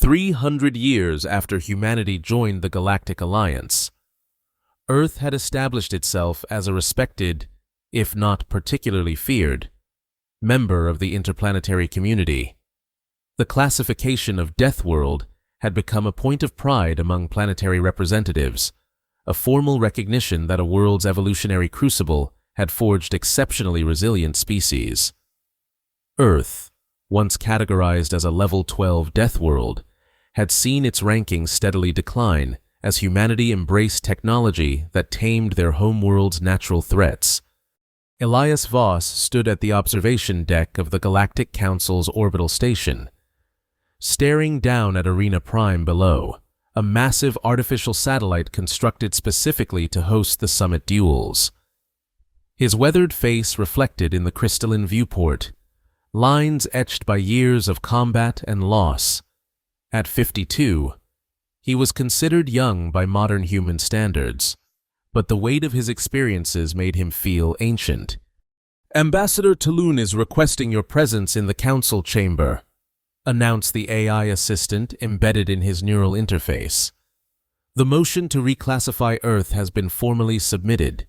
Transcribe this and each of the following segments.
300 years after humanity joined the Galactic Alliance, Earth had established itself as a respected, if not particularly feared, member of the interplanetary community. The classification of Deathworld had become a point of pride among planetary representatives, a formal recognition that a world's evolutionary crucible had forged exceptionally resilient species. Earth, once categorized as a Level 12 Deathworld, had seen its ranking steadily decline as humanity embraced technology that tamed their homeworld's natural threats. Elias Voss stood at the observation deck of the Galactic Council's orbital station, staring down at Arena Prime below, a massive artificial satellite constructed specifically to host the summit duels. His weathered face reflected in the crystalline viewport, lines etched by years of combat and loss. At 52, he was considered young by modern human standards, but the weight of his experiences made him feel ancient. "Ambassador Tulun is requesting your presence in the council chamber," announced the AI assistant embedded in his neural interface. "The motion to reclassify Earth has been formally submitted."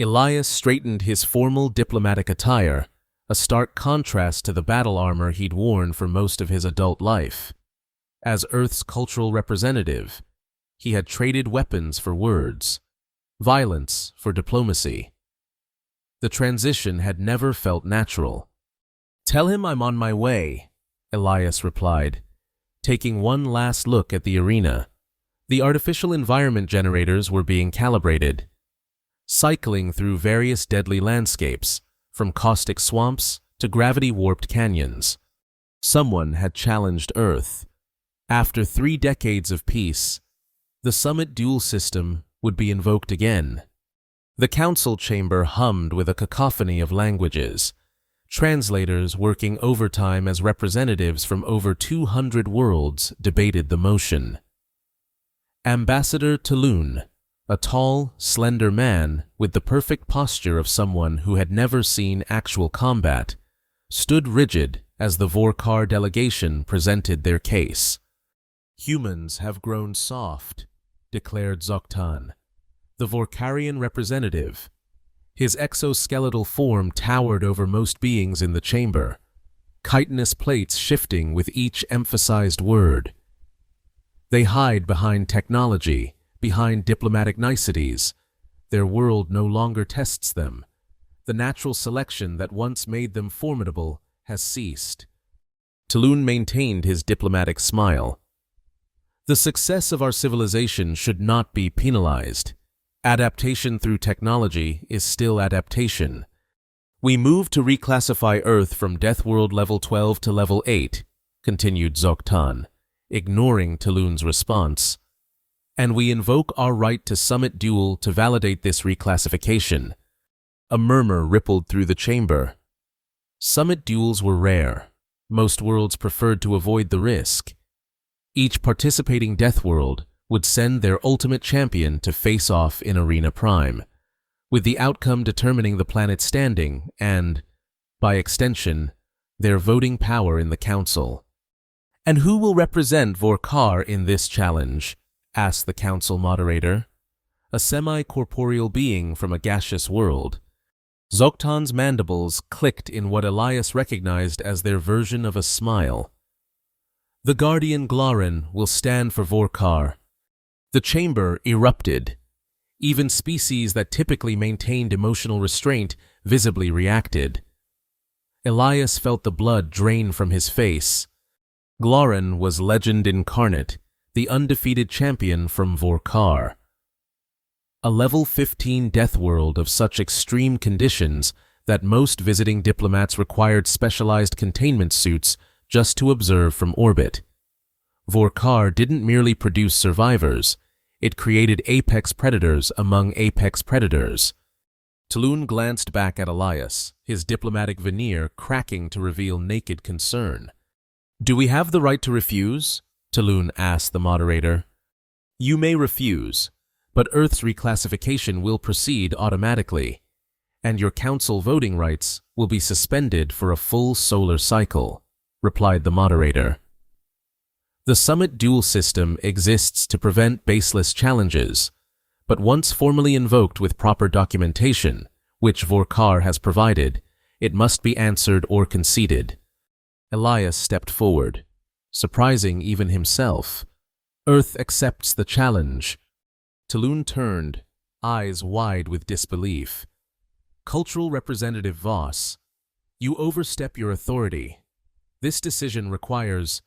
Elias straightened his formal diplomatic attire, a stark contrast to the battle armor he'd worn for most of his adult life. As Earth's cultural representative, he had traded weapons for words, violence for diplomacy. The transition had never felt natural. "Tell him I'm on my way," Elias replied, taking one last look at the arena. The artificial environment generators were being calibrated, cycling through various deadly landscapes, from caustic swamps to gravity-warped canyons. Someone had challenged Earth. After 3 decades of peace, the summit duel system would be invoked again. The council chamber hummed with a cacophony of languages, translators working overtime as representatives from over 200 worlds debated the motion. Ambassador Tulun, a tall, slender man with the perfect posture of someone who had never seen actual combat, stood rigid as the Vorkar delegation presented their case. "Humans have grown soft," declared Zoktan, the Vorkarian representative. His exoskeletal form towered over most beings in the chamber, chitinous plates shifting with each emphasized word. "They hide behind technology, behind diplomatic niceties. Their world no longer tests them. The natural selection that once made them formidable has ceased." Tulun maintained his diplomatic smile. "The success of our civilization should not be penalized. Adaptation through technology is still adaptation. We move to reclassify Earth from Deathworld Level 12 to Level 8, continued Zoktan, ignoring Tulun's response. "And we invoke our right to summit duel to validate this reclassification." A murmur rippled through the chamber. Summit duels were rare. Most worlds preferred to avoid the risk. Each participating Deathworld would send their ultimate champion to face off in Arena Prime, with the outcome determining the planet's standing and, by extension, their voting power in the council. "And who will represent Vorkar in this challenge?" asked the council moderator, a semi-corporeal being from a gaseous world. Zoktan's mandibles clicked in what Elias recognized as their version of a smile. "The Guardian Glaren will stand for Vorkar." The chamber erupted. Even species that typically maintained emotional restraint visibly reacted. Elias felt the blood drain from his face. Glaren was legend incarnate, the undefeated champion from Vorkar. A level 15 Deathworld of such extreme conditions that most visiting diplomats required specialized containment suits just to observe from orbit. Vorkar didn't merely produce survivors, it created apex predators among apex predators. Tulun glanced back at Elias, his diplomatic veneer cracking to reveal naked concern. "Do we have the right to refuse?" Tulun asked the moderator. "You may refuse, but Earth's reclassification will proceed automatically, and your council voting rights will be suspended for a full solar cycle," replied the moderator. The Summit duel system exists to prevent baseless challenges, but once formally invoked with proper documentation, which Vorkar has provided, it must be answered or conceded. Elias stepped forward, surprising even himself. Earth accepts the challenge. Tulun turned, eyes wide with disbelief. Cultural Representative Voss, you overstep your authority. This decision requires—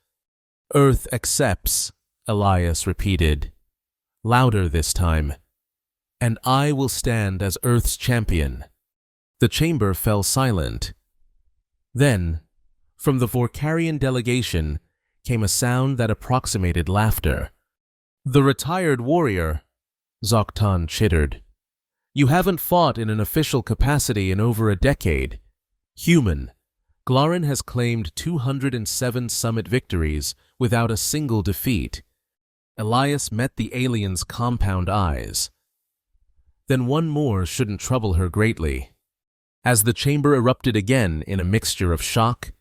Earth accepts, Elias repeated, louder this time. And I will stand as Earth's champion. The chamber fell silent. Then, from the Vorkarian delegation, came a sound that approximated laughter. The retired warrior, Zoktan chittered. You haven't fought in an official capacity in over a decade. Human, Glarin has claimed 207 summit victories without a single defeat. Elias met the alien's compound eyes. Then one more shouldn't trouble her greatly. As the chamber erupted again in a mixture of shock,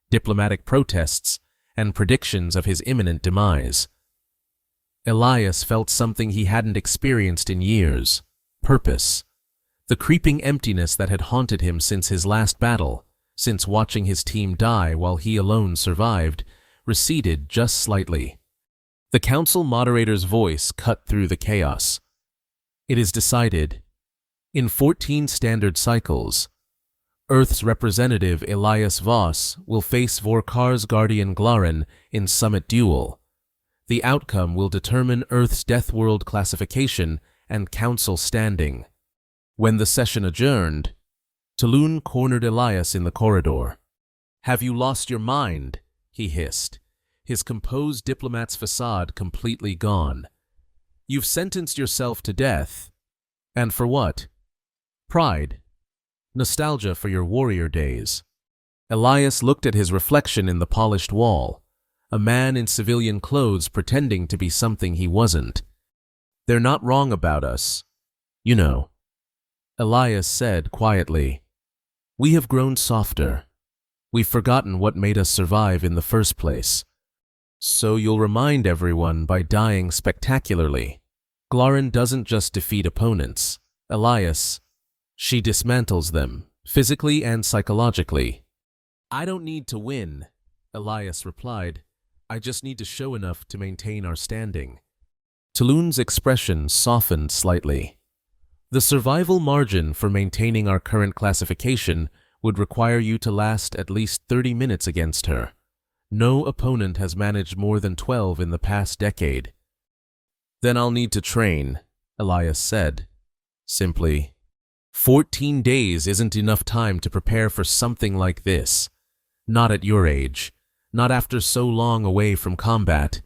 diplomatic protests, and predictions of his imminent demise, Elias felt something he hadn't experienced in years: purpose. The creeping emptiness that had haunted him since his last battle, since watching his team die while he alone survived, receded just slightly. The council moderator's voice cut through the chaos. It is decided. In 14 standard cycles, Earth's representative Elias Voss will face Vorkar's guardian Glarin in summit duel. The outcome will determine Earth's Deathworld classification and council standing. When the session adjourned, Tulun cornered Elias in the corridor. Have you lost your mind? He hissed, his composed diplomat's facade completely gone. You've sentenced yourself to death. And for what? Pride. Nostalgia for your warrior days. Elias looked at his reflection in the polished wall, a man in civilian clothes pretending to be something he wasn't. They're not wrong about us. You know. Elias said quietly, we have grown softer. We've forgotten what made us survive in the first place. So you'll remind everyone by dying spectacularly. Glarin doesn't just defeat opponents, Elias. She dismantles them, physically and psychologically. I don't need to win, Elias replied. I just need to show enough to maintain our standing. Tulun's expression softened slightly. The survival margin for maintaining our current classification would require you to last at least 30 minutes against her. No opponent has managed more than 12 in the past decade. Then I'll need to train, Elias said. Simply, 14 days isn't enough time to prepare for something like this. Not at your age, not after so long away from combat.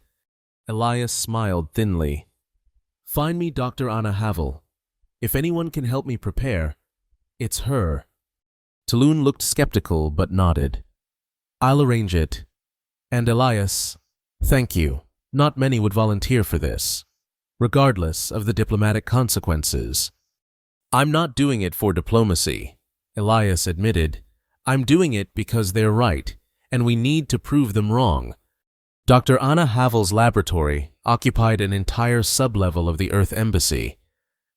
Elias smiled thinly. Find me Dr. Anna Havel. If anyone can help me prepare, it's her. Tulun looked skeptical but nodded. I'll arrange it. And Elias, thank you. Not many would volunteer for this, regardless of the diplomatic consequences. I'm not doing it for diplomacy, Elias admitted. I'm doing it because they're right, and we need to prove them wrong. Dr. Anna Havel's laboratory occupied an entire sublevel of the Earth Embassy.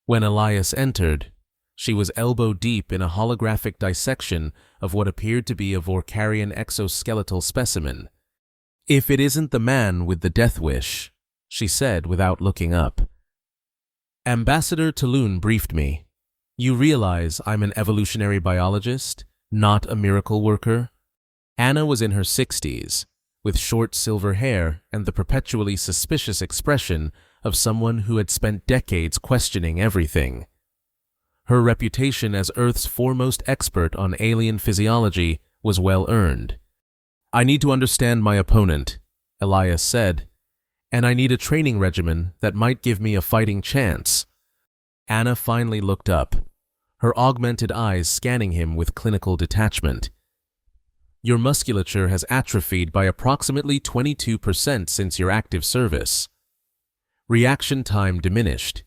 When Elias entered, she was elbow-deep in a holographic dissection of what appeared to be a Vorkarian exoskeletal specimen. If it isn't the man with the death wish, she said without looking up. Ambassador Tulun briefed me. You realize I'm an evolutionary biologist, not a miracle worker? Anna was in her 60s, with short silver hair and the perpetually suspicious expression of someone who had spent decades questioning everything. Her reputation as Earth's foremost expert on alien physiology was well earned. I need to understand my opponent, Elias said, and I need a training regimen that might give me a fighting chance. Anna finally looked up, her augmented eyes scanning him with clinical detachment. Your musculature has atrophied by approximately 22% since your active service. Reaction time diminished.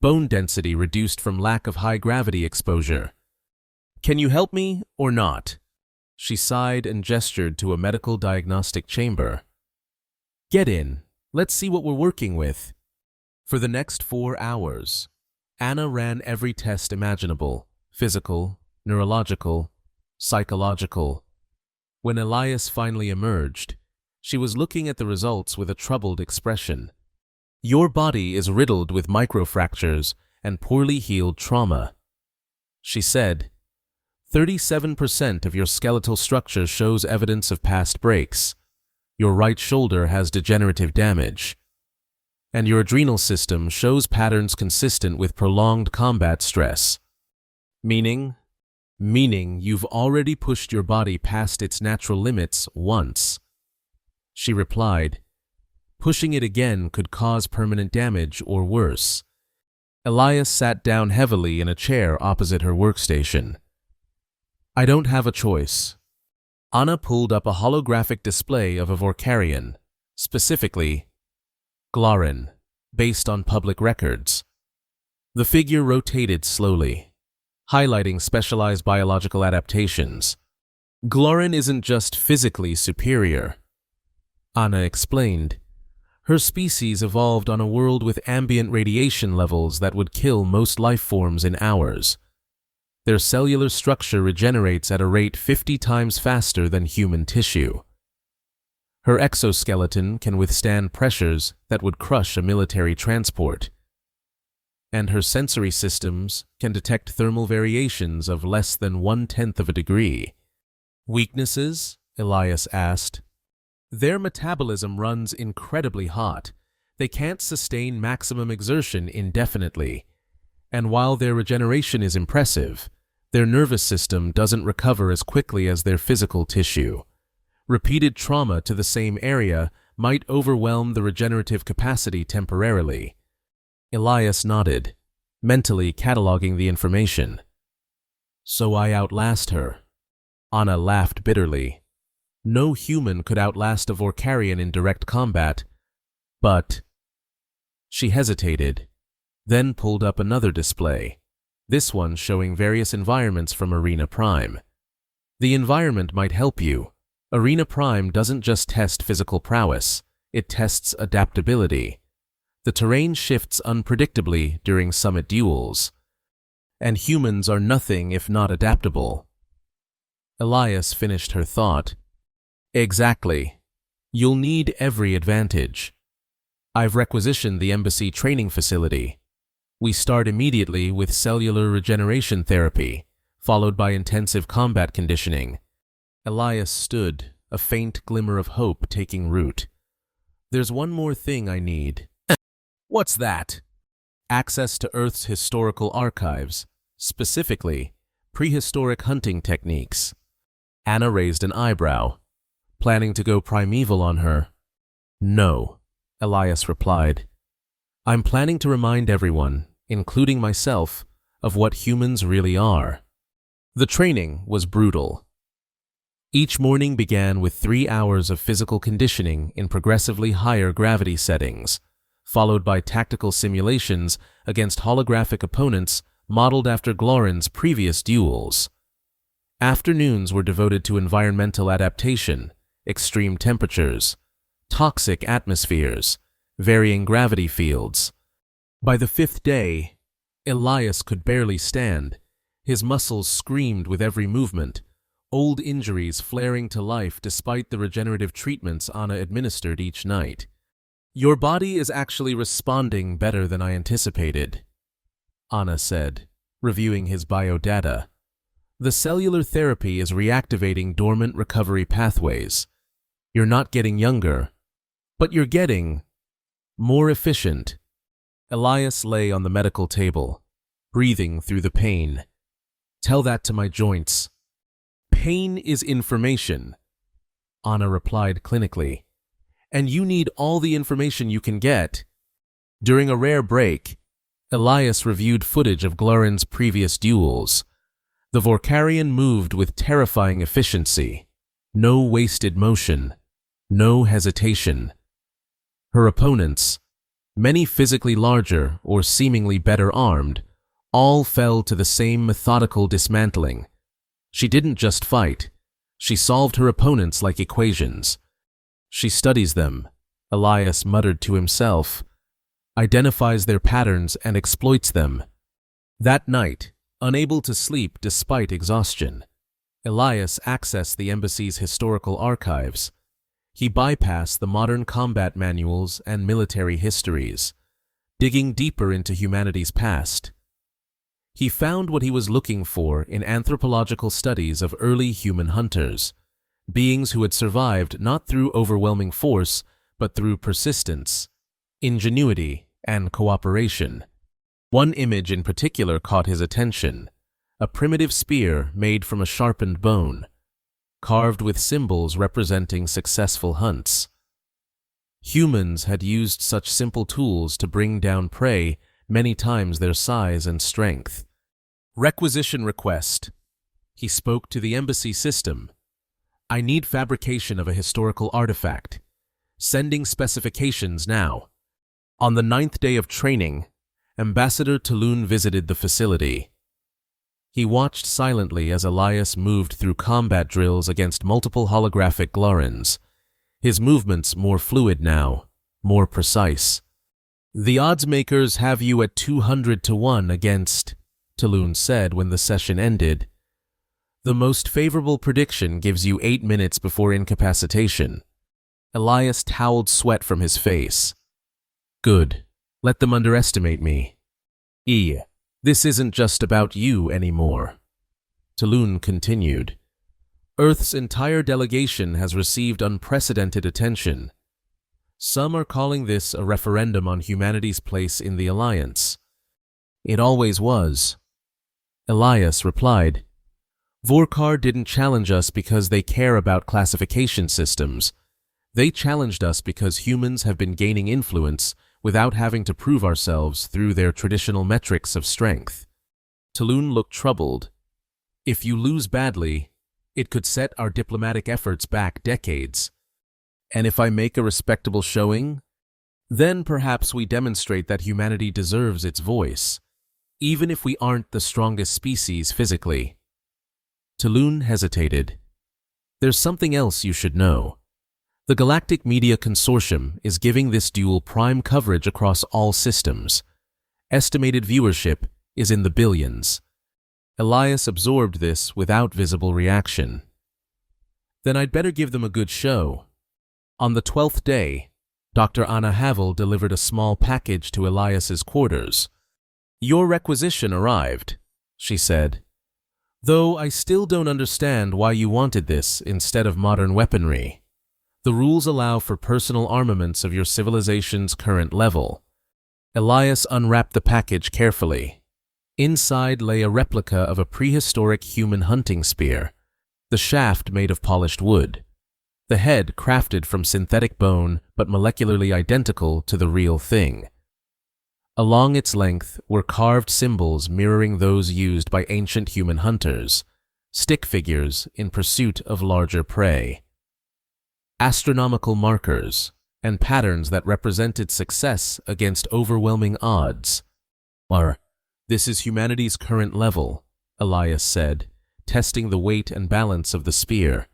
Bone density reduced from lack of high-gravity exposure. Can you help me or not? She sighed and gestured to a medical diagnostic chamber. Get in. Let's see what we're working with. For the next 4 hours, Anna ran every test imaginable: physical, neurological, psychological. When Elias finally emerged, she was looking at the results with a troubled expression. Your body is riddled with microfractures and poorly healed trauma, she said. 37% of your skeletal structure shows evidence of past breaks. Your right shoulder has degenerative damage. And your adrenal system shows patterns consistent with prolonged combat stress. Meaning you've already pushed your body past its natural limits once, she replied. Pushing it again could cause permanent damage or worse. Elias sat down heavily in a chair opposite her workstation. I don't have a choice. Anna pulled up a holographic display of a Vorkarian, specifically Glorin, based on public records. The figure rotated slowly, highlighting specialized biological adaptations. Glorin isn't just physically superior, Anna explained. Her species evolved on a world with ambient radiation levels that would kill most life forms in hours. Their cellular structure regenerates at a rate 50 times faster than human tissue. Her exoskeleton can withstand pressures that would crush a military transport. And her sensory systems can detect thermal variations of less than 1/10 of a degree. Weaknesses? Elias asked. Their metabolism runs incredibly hot. They can't sustain maximum exertion indefinitely. And while their regeneration is impressive, their nervous system doesn't recover as quickly as their physical tissue. Repeated trauma to the same area might overwhelm the regenerative capacity temporarily. Elias nodded, mentally cataloging the information. So I outlast her. Anna laughed bitterly. No human could outlast a Vorkarian in direct combat, but... She hesitated, then pulled up another display, this one showing various environments from Arena Prime. The environment might help you. Arena Prime doesn't just test physical prowess, it tests adaptability. The terrain shifts unpredictably during summit duels, and humans are nothing if not adaptable. Elias finished her thought. Exactly. You'll need every advantage. I've requisitioned the embassy training facility. We start immediately with cellular regeneration therapy, followed by intensive combat conditioning. Elias stood, a faint glimmer of hope taking root. There's one more thing I need. What's that? Access to Earth's historical archives, specifically prehistoric hunting techniques. Anna raised an eyebrow. Planning to go primeval on her? No, Elias replied. I'm planning to remind everyone, including myself, of what humans really are. The training was brutal. Each morning began with 3 hours of physical conditioning in progressively higher gravity settings, followed by tactical simulations against holographic opponents modeled after Glorin's previous duels. Afternoons were devoted to environmental adaptation, extreme temperatures, toxic atmospheres, varying gravity fields. By the 5th day, Elias could barely stand. His muscles screamed with every movement, old injuries flaring to life despite the regenerative treatments Anna administered each night. Your body is actually responding better than I anticipated, Anna said, reviewing his biodata. The cellular therapy is reactivating dormant recovery pathways. You're not getting younger, but you're getting more efficient. Elias lay on the medical table, breathing through the pain. Tell that to my joints. Pain is information, Anna replied clinically, and you need all the information you can get. During a rare break, Elias reviewed footage of Glorin's previous duels. The Vorkarian moved with terrifying efficiency. No wasted motion. No hesitation. Her opponents, many physically larger or seemingly better armed, all fell to the same methodical dismantling. She didn't just fight. She solved her opponents like equations. She studies them, Elias muttered to himself, identifies their patterns and exploits them. That night, unable to sleep despite exhaustion, Elias accessed the embassy's historical archives. He bypassed the modern combat manuals and military histories, digging deeper into humanity's past. He found what he was looking for in anthropological studies of early human hunters, beings who had survived not through overwhelming force, but through persistence, ingenuity, and cooperation. One image in particular caught his attention, a primitive spear made from a sharpened bone, carved with symbols representing successful hunts. Humans had used such simple tools to bring down prey many times their size and strength. Requisition request. He spoke to the embassy system. I need fabrication of a historical artifact. Sending specifications now. On the 9th day of training, Ambassador Tulun visited the facility. He watched silently as Elias moved through combat drills against multiple holographic Glorans, his movements more fluid now, more precise. The odds makers have you at 200 to 1 against, Tulun said when the session ended. The most favorable prediction gives you 8 minutes before incapacitation. Elias toweled sweat from his face. Good. Let them underestimate me. This isn't just about you anymore. Tulun continued. Earth's entire delegation has received unprecedented attention. Some are calling this a referendum on humanity's place in the Alliance. It always was. Elias replied. Vorkar didn't challenge us because they care about classification systems. They challenged us because humans have been gaining influence without having to prove ourselves through their traditional metrics of strength. Tulun looked troubled. If you lose badly, it could set our diplomatic efforts back decades. And if I make a respectable showing, then perhaps we demonstrate that humanity deserves its voice, even if we aren't the strongest species physically. Tulun hesitated. There's something else you should know. The Galactic Media Consortium is giving this duel prime coverage across all systems. Estimated viewership is in the billions. Elias absorbed this without visible reaction. Then I'd better give them a good show. On the 12th day, Dr. Anna Havel delivered a small package to Elias's quarters. Your requisition arrived, she said. Though I still don't understand why you wanted this instead of modern weaponry. The rules allow for personal armaments of your civilization's current level. Elias unwrapped the package carefully. Inside lay a replica of a prehistoric human hunting spear, the shaft made of polished wood, the head crafted from synthetic bone but molecularly identical to the real thing. Along its length were carved symbols mirroring those used by ancient human hunters, stick figures in pursuit of larger prey. Astronomical markers and patterns that represented success against overwhelming odds. This is humanity's current level, Elias said, testing the weight and balance of the spear.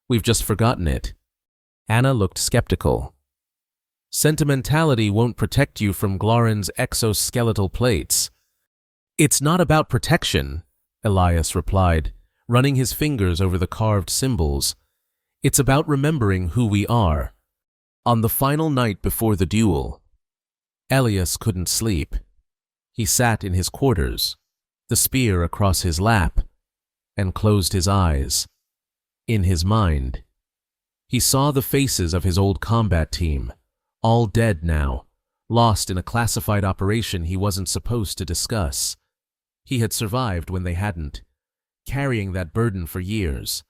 We've just forgotten it. Anna looked skeptical. Sentimentality won't protect you from Gloran's exoskeletal plates. It's not about protection, Elias replied, running his fingers over the carved symbols. It's about remembering who we are. On the final night before the duel, Elias couldn't sleep. He sat in his quarters, the spear across his lap, and closed his eyes. In his mind, he saw the faces of his old combat team, all dead now, lost in a classified operation he wasn't supposed to discuss. He had survived when they hadn't, carrying that burden for years.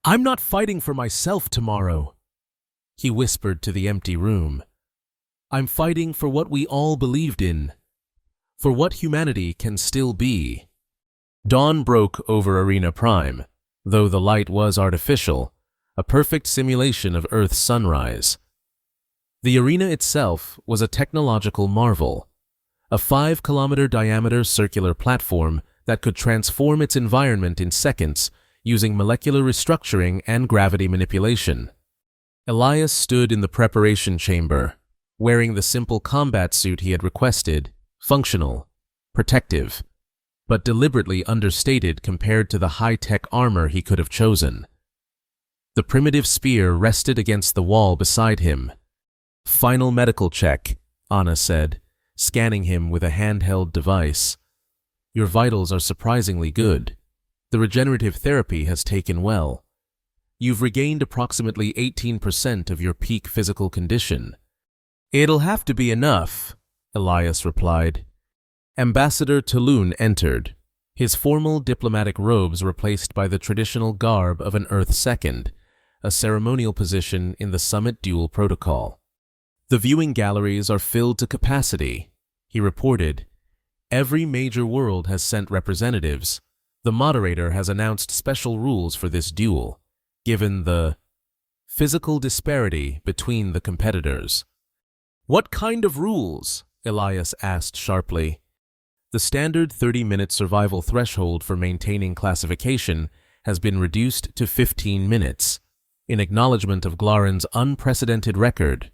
I'm not fighting for myself tomorrow, he whispered to the empty room. I'm fighting for what we all believed in, for what humanity can still be. Dawn broke over Arena Prime, though the light was artificial, a perfect simulation of Earth's sunrise. The arena itself was a technological marvel, a 5-kilometer diameter circular platform that could transform its environment in seconds using molecular restructuring and gravity manipulation. Elias stood in the preparation chamber, wearing the simple combat suit he had requested, functional, protective, but deliberately understated compared to the high-tech armor he could have chosen. The primitive spear rested against the wall beside him. "Final medical check," Anna said, scanning him with a handheld device. "Your vitals are surprisingly good. The regenerative therapy has taken well. You've regained approximately 18% of your peak physical condition." "It'll have to be enough," Elias replied. Ambassador Tulun entered, his formal diplomatic robes replaced by the traditional garb of an Earth Second, a ceremonial position in the Summit Duel Protocol. "The viewing galleries are filled to capacity," he reported. "Every major world has sent representatives. The moderator has announced special rules for this duel, given the physical disparity between the competitors." "What kind of rules?" Elias asked sharply. "The standard 30-minute survival threshold for maintaining classification has been reduced to 15 minutes, in acknowledgement of Glaren's unprecedented record."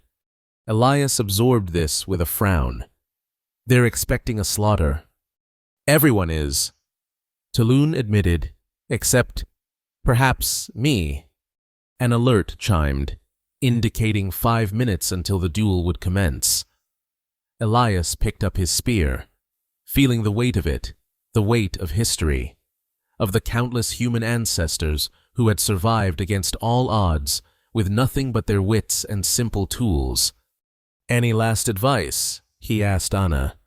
Elias absorbed this with a frown. "They're expecting a slaughter." "Everyone is," Tulun admitted, "except, perhaps, me." An alert chimed, indicating 5 minutes until the duel would commence. Elias picked up his spear, feeling the weight of it, the weight of history, of the countless human ancestors who had survived against all odds with nothing but their wits and simple tools. "Any last advice?" he asked Anna.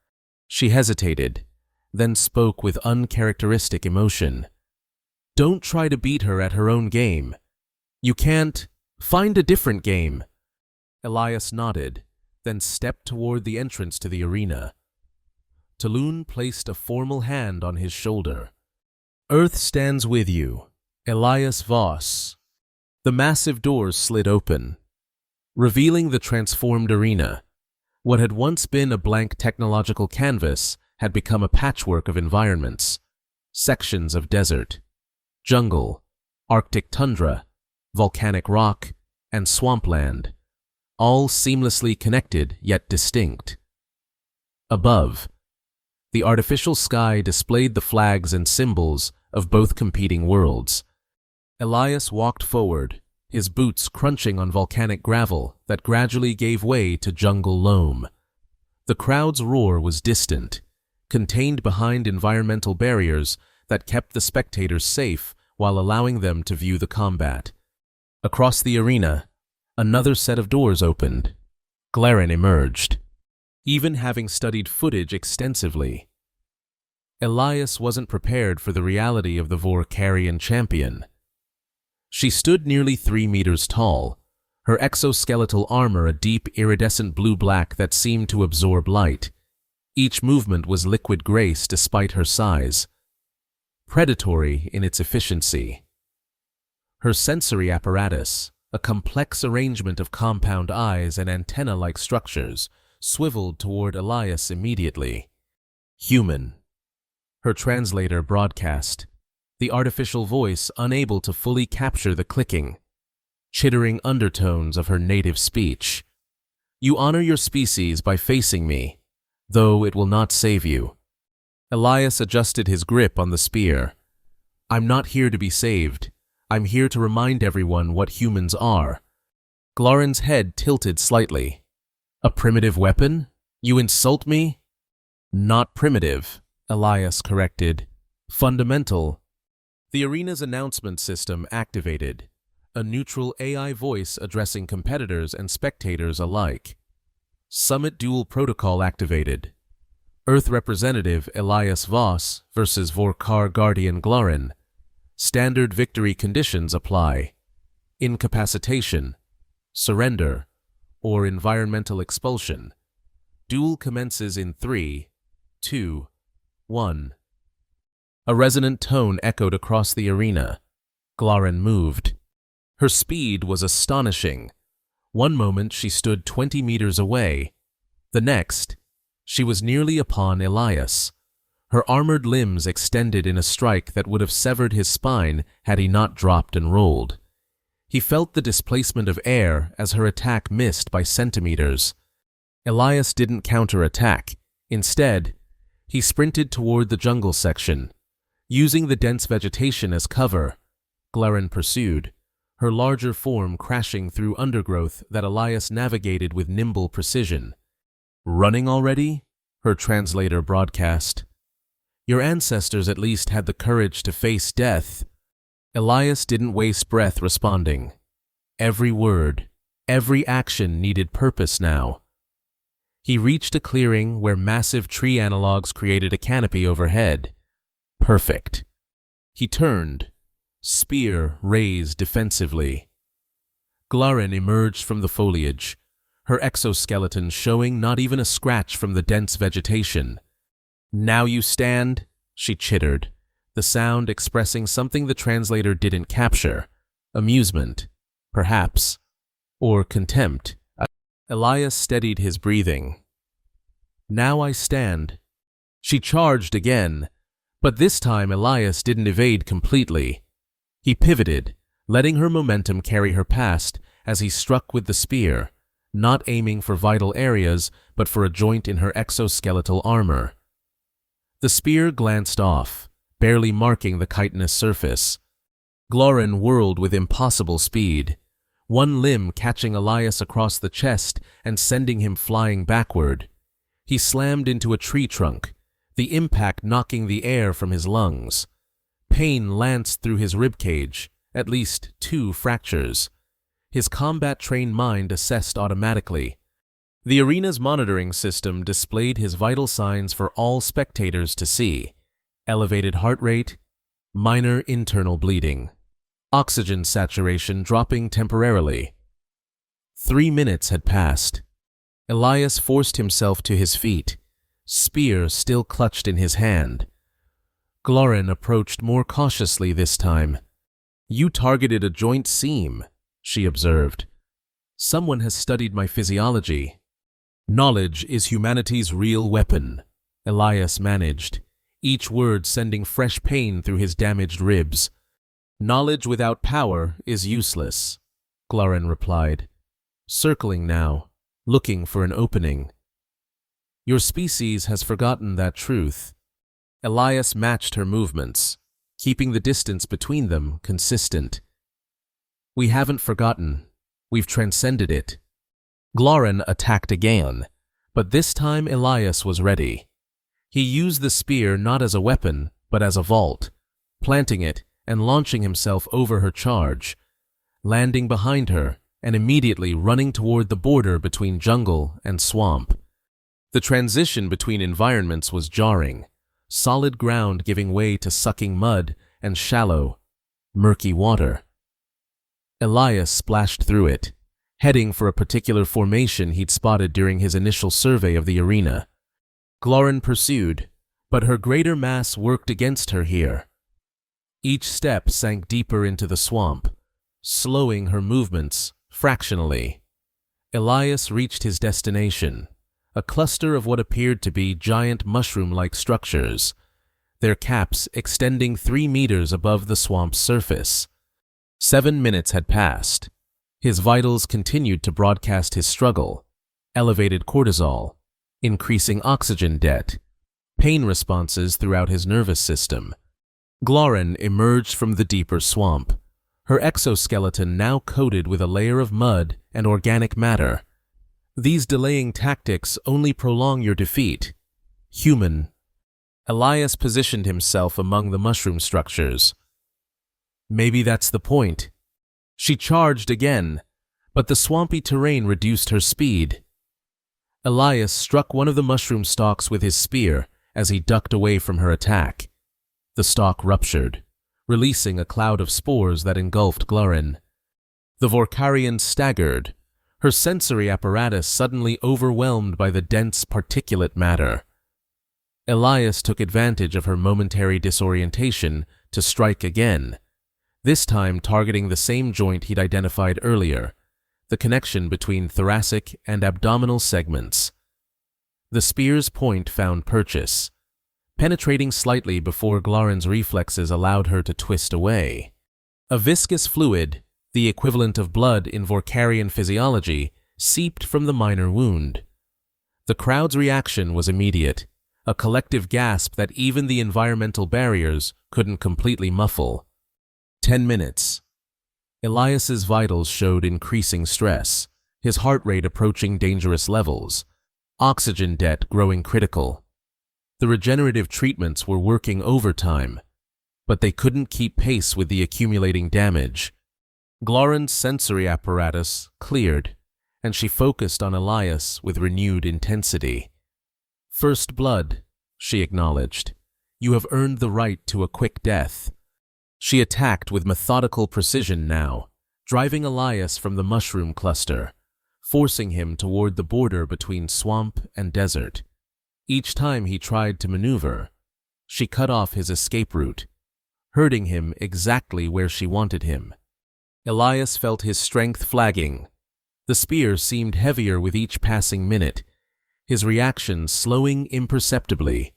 She hesitated, then spoke with uncharacteristic emotion. "Don't try to beat her at her own game. You can't. Find a different game." Elias nodded, then stepped toward the entrance to the arena. Tulun placed a formal hand on his shoulder. "Earth stands with you, Elias Voss." The massive doors slid open, revealing the transformed arena. What had once been a blank technological canvas had become a patchwork of environments, sections of desert, jungle, Arctic tundra, volcanic rock, and swampland, all seamlessly connected yet distinct. Above, the artificial sky displayed the flags and symbols of both competing worlds. Elias walked forward, his boots crunching on volcanic gravel that gradually gave way to jungle loam. The crowd's roar was distant, contained behind environmental barriers that kept the spectators safe while allowing them to view the combat. Across the arena, another set of doors opened. Glaren emerged, even having studied footage extensively. Elias wasn't prepared for the reality of the Vorkarian champion. She stood nearly 3 meters tall, her exoskeletal armor a deep iridescent blue-black that seemed to absorb light. Each movement was liquid grace despite her size, predatory in its efficiency. Her sensory apparatus, a complex arrangement of compound eyes and antenna-like structures, swiveled toward Elias immediately. "Human," her translator broadcast, the artificial voice unable to fully capture the clicking, chittering undertones of her native speech. "You honor your species by facing me, though it will not save you." Elias adjusted his grip on the spear. "I'm not here to be saved. I'm here to remind everyone what humans are." Glaren's head tilted slightly. "A primitive weapon? You insult me?" "Not primitive," Elias corrected. "Fundamental." The arena's announcement system activated, a neutral AI voice addressing competitors and spectators alike. Summit Duel Protocol activated. Earth Representative Elias Voss versus Vorkar Guardian Glaren. Standard victory conditions apply. Incapacitation, surrender, or environmental expulsion. Duel commences in 3, 2, 1. A resonant tone echoed across the arena. Glaren moved. Her speed was astonishing. One moment she stood 20 meters away. The next, she was nearly upon Elias. Her armored limbs extended in a strike that would have severed his spine had he not dropped and rolled. He felt the displacement of air as her attack missed by centimeters. Elias didn't counterattack. Instead, he sprinted toward the jungle section. Using the dense vegetation as cover, Glaren pursued, her larger form crashing through undergrowth that Elias navigated with nimble precision. "Running already?" her translator broadcast. "Your ancestors at least had the courage to face death." Elias didn't waste breath responding. Every word, every action needed purpose now. He reached a clearing where massive tree analogs created a canopy overhead. Perfect. He turned, spear raised defensively. Glaren emerged from the foliage, her exoskeleton showing not even a scratch from the dense vegetation. "Now you stand," she chittered, the sound expressing something the translator didn't capture. Amusement, perhaps, or contempt. Elias steadied his breathing. "Now I stand." She charged again, but this time Elias didn't evade completely. He pivoted, letting her momentum carry her past as he struck with the spear, not aiming for vital areas but for a joint in her exoskeletal armor. The spear glanced off, barely marking the chitinous surface. Glaren whirled with impossible speed, one limb catching Elias across the chest and sending him flying backward. He slammed into a tree trunk, the impact knocking the air from his lungs. Pain lanced through his ribcage, at least 2 fractures. His combat-trained mind assessed automatically. The arena's monitoring system displayed his vital signs for all spectators to see: elevated heart rate, minor internal bleeding, oxygen saturation dropping temporarily. 3 minutes had passed. Elias forced himself to his feet, spear still clutched in his hand. Glaren approached more cautiously this time. "You targeted a joint seam," she observed. "Someone has studied my physiology." "Knowledge is humanity's real weapon," Elias managed, each word sending fresh pain through his damaged ribs. "Knowledge without power is useless," Glaren replied, circling now, looking for an opening. "Your species has forgotten that truth." Elias matched her movements, keeping the distance between them consistent. "We haven't forgotten. We've transcended it." Glaren attacked again, but this time Elias was ready. He used the spear not as a weapon, but as a vault, planting it and launching himself over her charge, landing behind her and immediately running toward the border between jungle and swamp. The transition between environments was jarring, solid ground giving way to sucking mud and shallow, murky water. Elias splashed through it, heading for a particular formation he'd spotted during his initial survey of the arena. Glaren pursued, but her greater mass worked against her here. Each step sank deeper into the swamp, slowing her movements fractionally. Elias reached his destination, a cluster of what appeared to be giant mushroom-like structures, their caps extending 3 meters above the swamp's surface. 7 minutes had passed. His vitals continued to broadcast his struggle: elevated cortisol, increasing oxygen debt, pain responses throughout his nervous system. Glaren emerged from the deeper swamp, her exoskeleton now coated with a layer of mud and organic matter. These delaying tactics only prolong your defeat. Human. Elias positioned himself among the mushroom structures. Maybe that's the point. She charged again, but the swampy terrain reduced her speed. Elias struck one of the mushroom stalks with his spear as he ducked away from her attack. The stalk ruptured, releasing a cloud of spores that engulfed Glaren. The Vorkarian staggered, her sensory apparatus suddenly overwhelmed by the dense particulate matter. Elias took advantage of her momentary disorientation to strike again, this time targeting the same joint he'd identified earlier, the connection between thoracic and abdominal segments. The spear's point found purchase, penetrating slightly before Glaren's reflexes allowed her to twist away. A viscous fluid, The equivalent of blood in Vorkarian physiology seeped from the minor wound. The crowd's reaction was immediate, a collective gasp that even the environmental barriers couldn't completely muffle. 10 minutes. Elias's vitals showed increasing stress, his heart rate approaching dangerous levels, oxygen debt growing critical. The regenerative treatments were working overtime, but they couldn't keep pace with the accumulating damage. Glorin's sensory apparatus cleared, and she focused on Elias with renewed intensity. "First blood," she acknowledged. "You have earned the right to a quick death." She attacked with methodical precision now, driving Elias from the mushroom cluster, forcing him toward the border between swamp and desert. Each time he tried to maneuver, she cut off his escape route, hurting him exactly where she wanted him. Elias felt his strength flagging. The spear seemed heavier with each passing minute, his reaction slowing imperceptibly.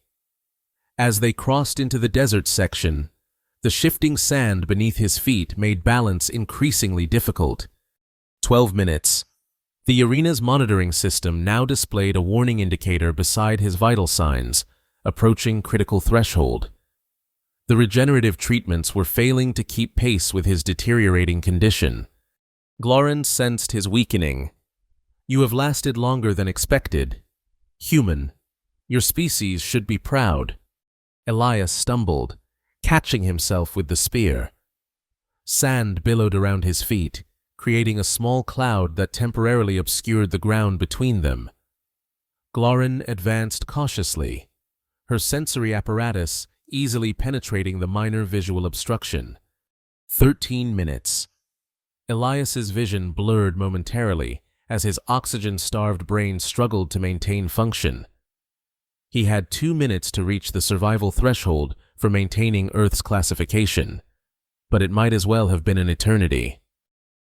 As they crossed into the desert section, the shifting sand beneath his feet made balance increasingly difficult. 12 minutes. The arena's monitoring system now displayed a warning indicator beside his vital signs, approaching critical threshold. The regenerative treatments were failing to keep pace with his deteriorating condition. Glorin sensed his weakening. "You have lasted longer than expected. Human, your species should be proud." Elias stumbled, catching himself with the spear. Sand billowed around his feet, creating a small cloud that temporarily obscured the ground between them. Glorin advanced cautiously, her sensory apparatus easily penetrating the minor visual obstruction. 13 minutes. Elias's vision blurred momentarily as his oxygen-starved brain struggled to maintain function. He had 2 minutes to reach the survival threshold for maintaining Earth's classification, but it might as well have been an eternity.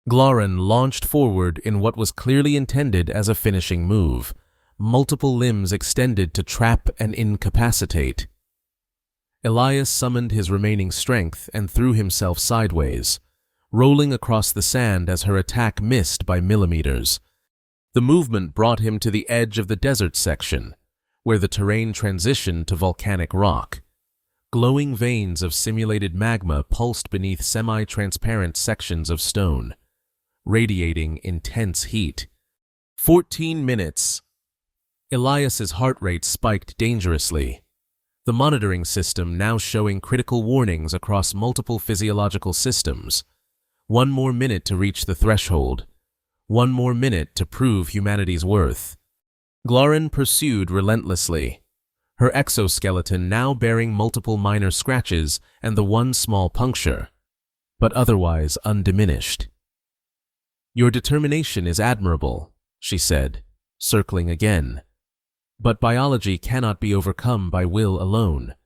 Glorin launched forward in what was clearly intended as a finishing move, multiple limbs extended to trap and incapacitate. Elias summoned his remaining strength and threw himself sideways, rolling across the sand as her attack missed by millimeters. The movement brought him to the edge of the desert section, where the terrain transitioned to volcanic rock. Glowing veins of simulated magma pulsed beneath semi-transparent sections of stone, radiating intense heat. 14 minutes. Elias's heart rate spiked dangerously, the monitoring system now showing critical warnings across multiple physiological systems. 1 more minute to reach the threshold. 1 more minute to prove humanity's worth. Glorin pursued relentlessly, her exoskeleton now bearing multiple minor scratches and the one small puncture, but otherwise undiminished. "Your determination is admirable," she said, circling again. "But biology cannot be overcome by will alone."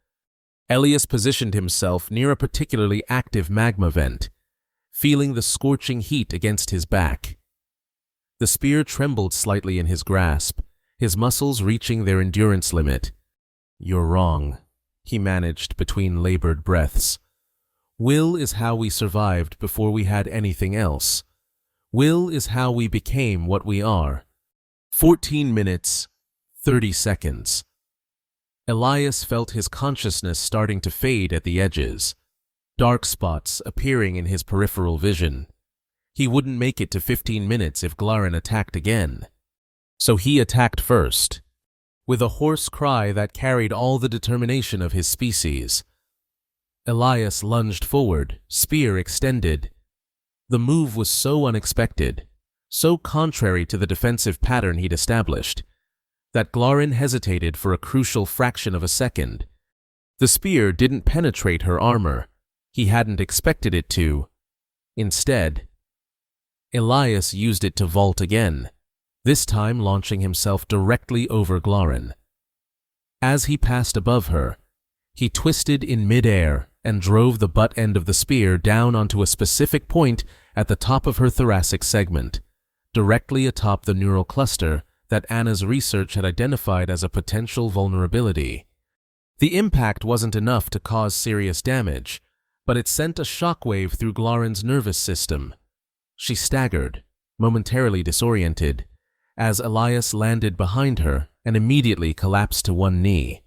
Elias positioned himself near a particularly active magma vent, feeling the scorching heat against his back. The spear trembled slightly in his grasp, his muscles reaching their endurance limit. "You're wrong," he managed between labored breaths. "Will is how we survived before we had anything else. Will is how we became what we are." 14 minutes, 30 seconds. Elias felt his consciousness starting to fade at the edges, dark spots appearing in his peripheral vision. He wouldn't make it to 15 minutes if Glorin attacked again. So he attacked first, with a hoarse cry that carried all the determination of his species. Elias lunged forward, spear extended. The move was so unexpected, so contrary to the defensive pattern he'd established, that Glorin hesitated for a crucial fraction of a second. The spear didn't penetrate her armor. He hadn't expected it to. Instead, Elias used it to vault again, this time launching himself directly over Glorin. As he passed above her, he twisted in midair and drove the butt end of the spear down onto a specific point at the top of her thoracic segment, directly atop the neural cluster that Anna's research had identified as a potential vulnerability. The impact wasn't enough to cause serious damage, but it sent a shockwave through Glorin's nervous system, She staggered, momentarily disoriented, as Elias landed behind her and immediately collapsed to one knee,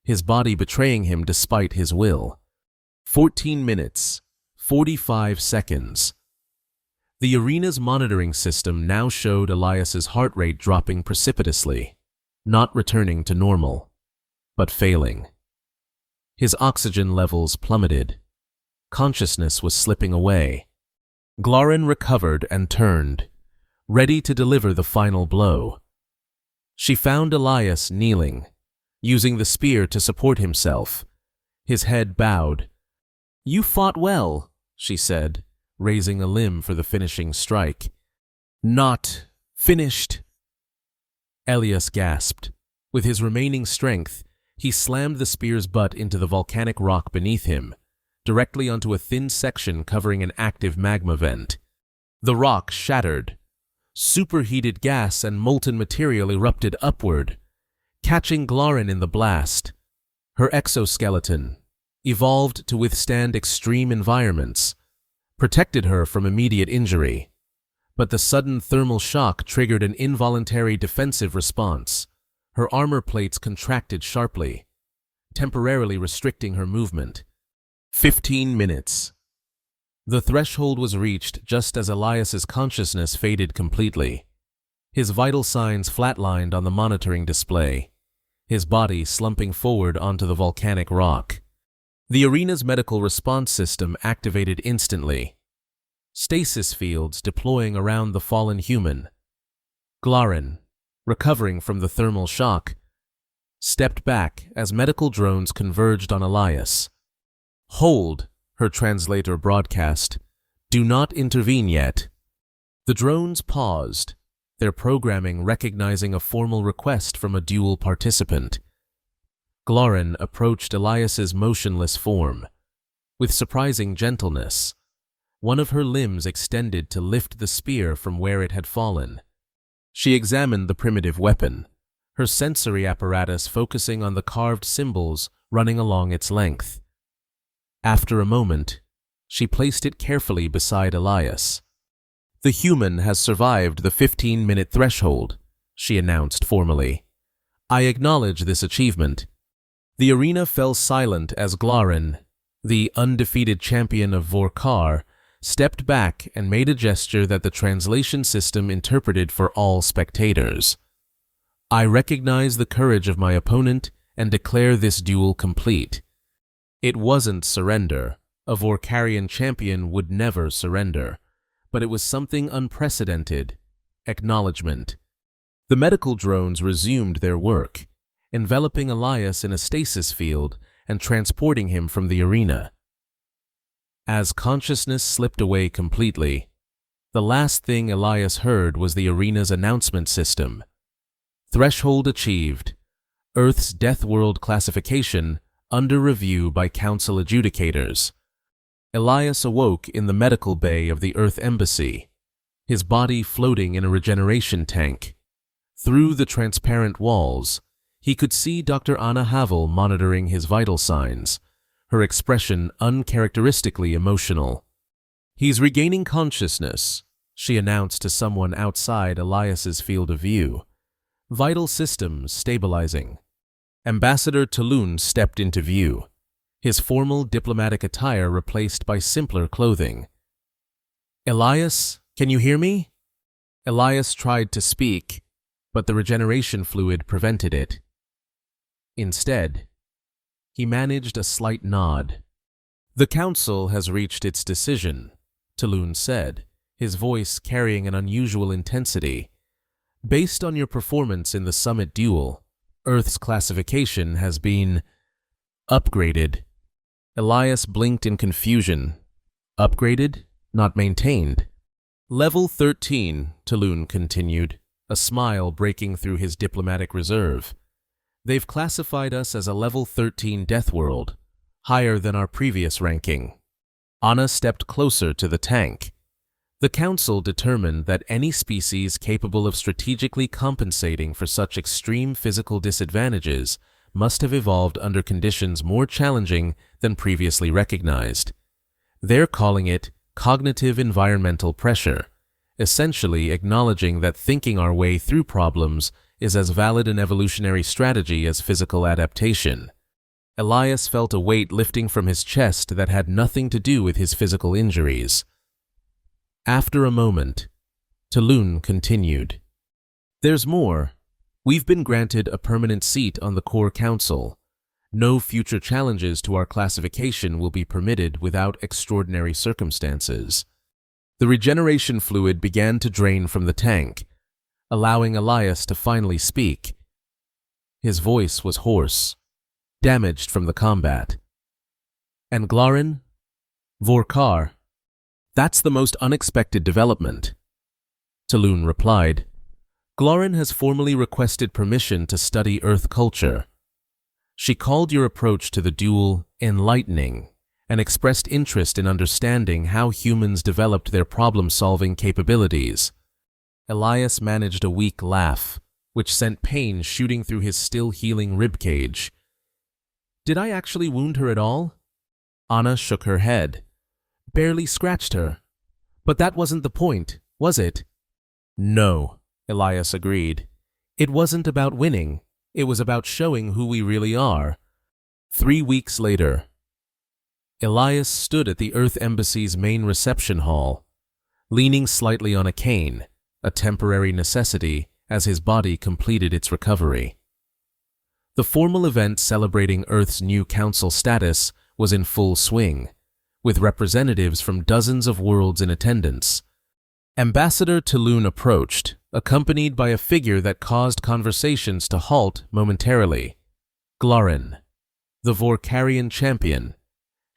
his body betraying him despite his will. 14 minutes, 45 seconds. The arena's monitoring system now showed Elias's heart rate dropping precipitously, not returning to normal, but failing. His oxygen levels plummeted. Consciousness was slipping away. Glarin recovered and turned, ready to deliver the final blow. She found Elias kneeling, using the spear to support himself, his head bowed. "You fought well," she said, raising a limb for the finishing strike. "Not finished." Elias gasped. With his remaining strength, he slammed the spear's butt into the volcanic rock beneath him, directly onto a thin section covering an active magma vent. The rock shattered. Superheated gas and molten material erupted upward, catching Glarin in the blast. Her exoskeleton, evolved to withstand extreme environments, protected her from immediate injury. But the sudden thermal shock triggered an involuntary defensive response. Her armor plates contracted sharply, temporarily restricting her movement. 15 minutes. The threshold was reached just as Elias's consciousness faded completely. His vital signs flatlined on the monitoring display, his body slumping forward onto the volcanic rock. The arena's medical response system activated instantly, stasis fields deploying around the fallen human. Glarin, recovering from the thermal shock, stepped back as medical drones converged on Elias. "Hold," her translator broadcast. "Do not intervene yet." The drones paused, their programming recognizing a formal request from a dual participant. Glarin approached Elias's motionless form. With surprising gentleness, one of her limbs extended to lift the spear from where it had fallen. She examined the primitive weapon, her sensory apparatus focusing on the carved symbols running along its length. After a moment, she placed it carefully beside Elias. "The human has survived the 15-minute threshold," she announced formally. "I acknowledge this achievement." The arena fell silent as Glarin, the undefeated champion of Vorkar, stepped back and made a gesture that the translation system interpreted for all spectators. "I recognize the courage of my opponent and declare this duel complete." It wasn't surrender. A Vorkarian champion would never surrender. But it was something unprecedented. Acknowledgement. The medical drones resumed their work, enveloping Elias in a stasis field and transporting him from the arena. As consciousness slipped away completely, the last thing Elias heard was the arena's announcement system. Threshold achieved. Earth's Deathworld classification under review by Council adjudicators. Elias awoke in the medical bay of the Earth Embassy, his body floating in a regeneration tank. Through the transparent walls, he could see Dr. Anna Havel monitoring his vital signs, her expression uncharacteristically emotional. "He's regaining consciousness," she announced to someone outside Elias's field of view. "Vital systems stabilizing." Ambassador Tulun stepped into view, his formal diplomatic attire replaced by simpler clothing. "Elias, can you hear me?" Elias tried to speak, but the regeneration fluid prevented it. Instead, he managed a slight nod. "The Council has reached its decision," Tulun said, his voice carrying an unusual intensity. "Based on your performance in the summit duel, Earth's classification has been upgraded." Elias blinked in confusion. "Upgraded? Not maintained?" "Level 13, Tulun continued, a smile breaking through his diplomatic reserve. "They've classified us as a level 13 Deathworld, higher than our previous ranking." Anna stepped closer to the tank. The Council determined that any species capable of strategically compensating for such extreme physical disadvantages must have evolved under conditions more challenging than previously recognized. They're calling it cognitive environmental pressure, essentially acknowledging that thinking our way through problems is as valid an evolutionary strategy as physical adaptation. Elias felt a weight lifting from his chest that had nothing to do with his physical injuries. After a moment, Tulun continued. There's more. We've been granted a permanent seat on the core council. No future challenges to our classification will be permitted without extraordinary circumstances. The regeneration fluid began to drain from the tank, allowing Elias to finally speak. His voice was hoarse, damaged from the combat. And Glarin? Vorkar? That's the most unexpected development. Tulun replied. Glarin has formally requested permission to study Earth culture. She called your approach to the duel enlightening and expressed interest in understanding how humans developed their problem-solving capabilities. Elias managed a weak laugh, which sent pain shooting through his still-healing ribcage. Did I actually wound her at all? Anna shook her head. Barely scratched her. But that wasn't the point, was it? No, Elias agreed. It wasn't about winning. It was about showing who we really are. 3 weeks later, Elias stood at the Earth Embassy's main reception hall, leaning slightly on a cane, a temporary necessity as his body completed its recovery. The formal event celebrating Earth's new council status was in full swing, with representatives from dozens of worlds in attendance. Ambassador Tulun approached, accompanied by a figure that caused conversations to halt momentarily. Glarin, the Vorkarian champion,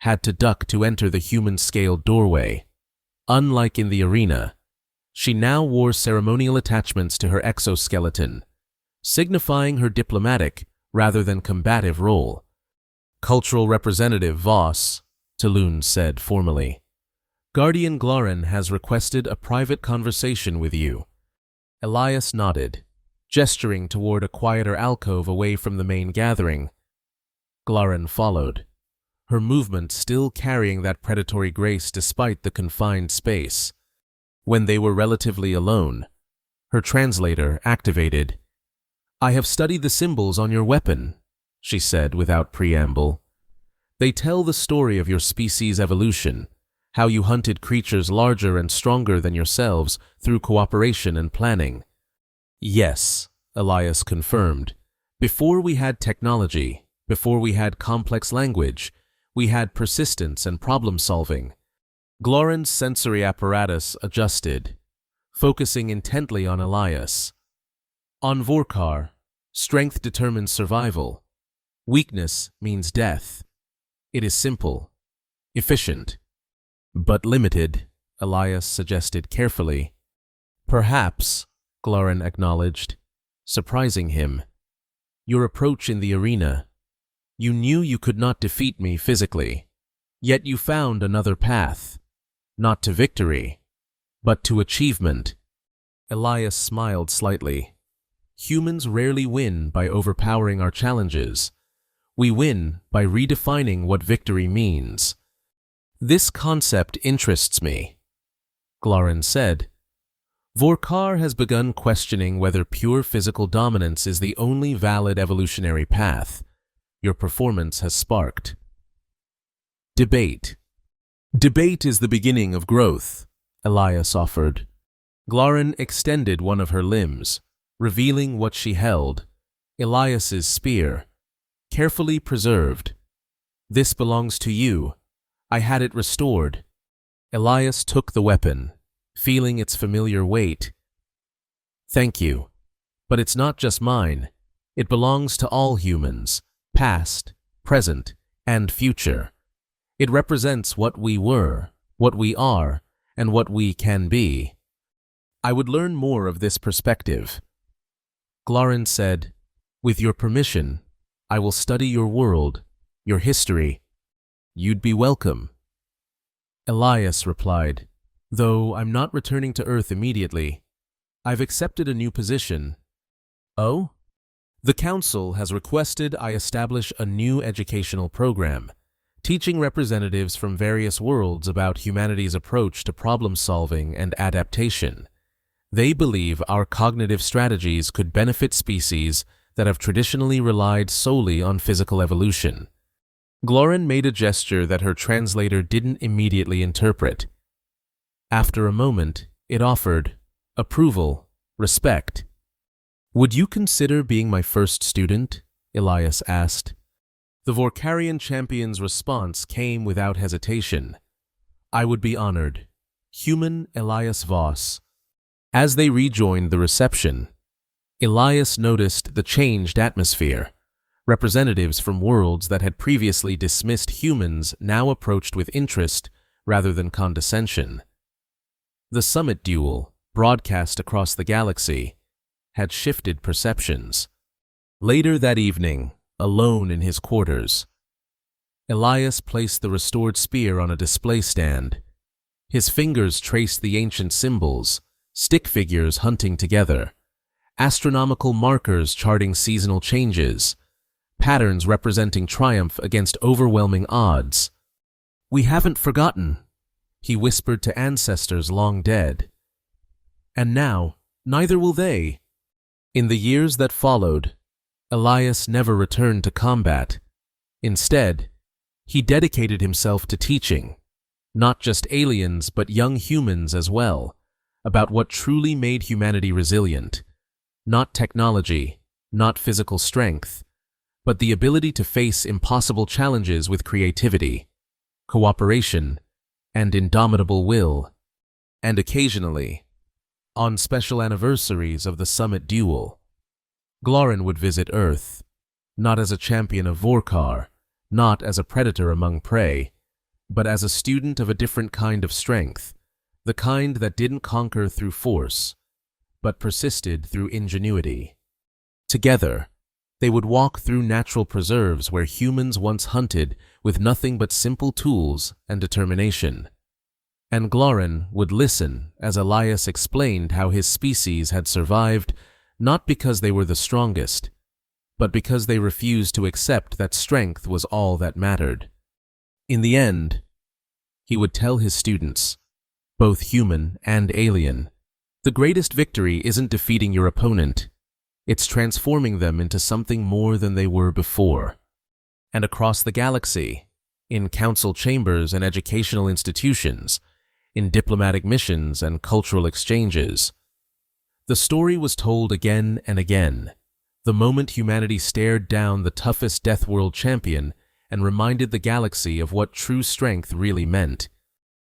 had to duck to enter the human-scaled doorway. Unlike in the arena, she now wore ceremonial attachments to her exoskeleton, signifying her diplomatic rather than combative role. Cultural representative Voss, Tulun said formally. Guardian Glarin has requested a private conversation with you. Elias nodded, gesturing toward a quieter alcove away from the main gathering. Glarin followed, her movement still carrying that predatory grace despite the confined space. When they were relatively alone, her translator activated. I have studied the symbols on your weapon, she said without preamble. They tell the story of your species' evolution, how you hunted creatures larger and stronger than yourselves through cooperation and planning. Yes, Elias confirmed. Before we had technology, before we had complex language, we had persistence and problem-solving. Glarin's sensory apparatus adjusted, focusing intently on Elias. On Vorkar, strength determines survival. Weakness means death. It is simple, efficient, but limited, Elias suggested carefully. Perhaps, Glarin acknowledged, surprising him. Your approach in the arena. You knew you could not defeat me physically, yet you found another path, not to victory, but to achievement. Elias smiled slightly. Humans rarely win by overpowering our challenges. We win by redefining what victory means. This concept interests me, Glarin said. Vorkar has begun questioning whether pure physical dominance is the only valid evolutionary path. Your performance has sparked. Debate. Debate is the beginning of growth, Elias offered. Glarin extended one of her limbs, revealing what she held, Elias's spear, carefully preserved. This belongs to you. I had it restored. Elias took the weapon, feeling its familiar weight. Thank you. But it's not just mine. It belongs to all humans, past, present, and future. It represents what we were, what we are, and what we can be. I would learn more of this perspective. Glarin said, with your permission, I will study your world, your history. You'd be welcome. Elias replied, though I'm not returning to Earth immediately. I've accepted a new position. Oh? The Council has requested I establish a new educational program, teaching representatives from various worlds about humanity's approach to problem-solving and adaptation. They believe our cognitive strategies could benefit species that have traditionally relied solely on physical evolution. Glorin made a gesture that her translator didn't immediately interpret. After a moment, it offered approval, respect. "Would you consider being my first student?" Elias asked. The Vorkarian champion's response came without hesitation. "I would be honored. Human Elias Voss." As they rejoined the reception, Elias noticed the changed atmosphere. Representatives from worlds that had previously dismissed humans now approached with interest rather than condescension. The summit duel, broadcast across the galaxy, had shifted perceptions. Later that evening, alone in his quarters, Elias placed the restored spear on a display stand. His fingers traced the ancient symbols, stick figures hunting together, astronomical markers charting seasonal changes, patterns representing triumph against overwhelming odds. "We haven't forgotten," he whispered to ancestors long dead. And now, neither will they. In the years that followed, Elias never returned to combat. Instead, he dedicated himself to teaching, not just aliens but young humans as well, about what truly made humanity resilient. Not technology, not physical strength, but the ability to face impossible challenges with creativity, cooperation, and indomitable will. And occasionally, on special anniversaries of the summit duel, Glorin would visit Earth, not as a champion of Vorkar, not as a predator among prey, but as a student of a different kind of strength, the kind that didn't conquer through force, but persisted through ingenuity. Together, they would walk through natural preserves where humans once hunted with nothing but simple tools and determination. And Glorin would listen as Elias explained how his species had survived not because they were the strongest, but because they refused to accept that strength was all that mattered. In the end, he would tell his students, both human and alien, the greatest victory isn't defeating your opponent, it's transforming them into something more than they were before. And across the galaxy, in council chambers and educational institutions, in diplomatic missions and cultural exchanges, the story was told again and again, the moment humanity stared down the toughest Deathworld champion and reminded the galaxy of what true strength really meant.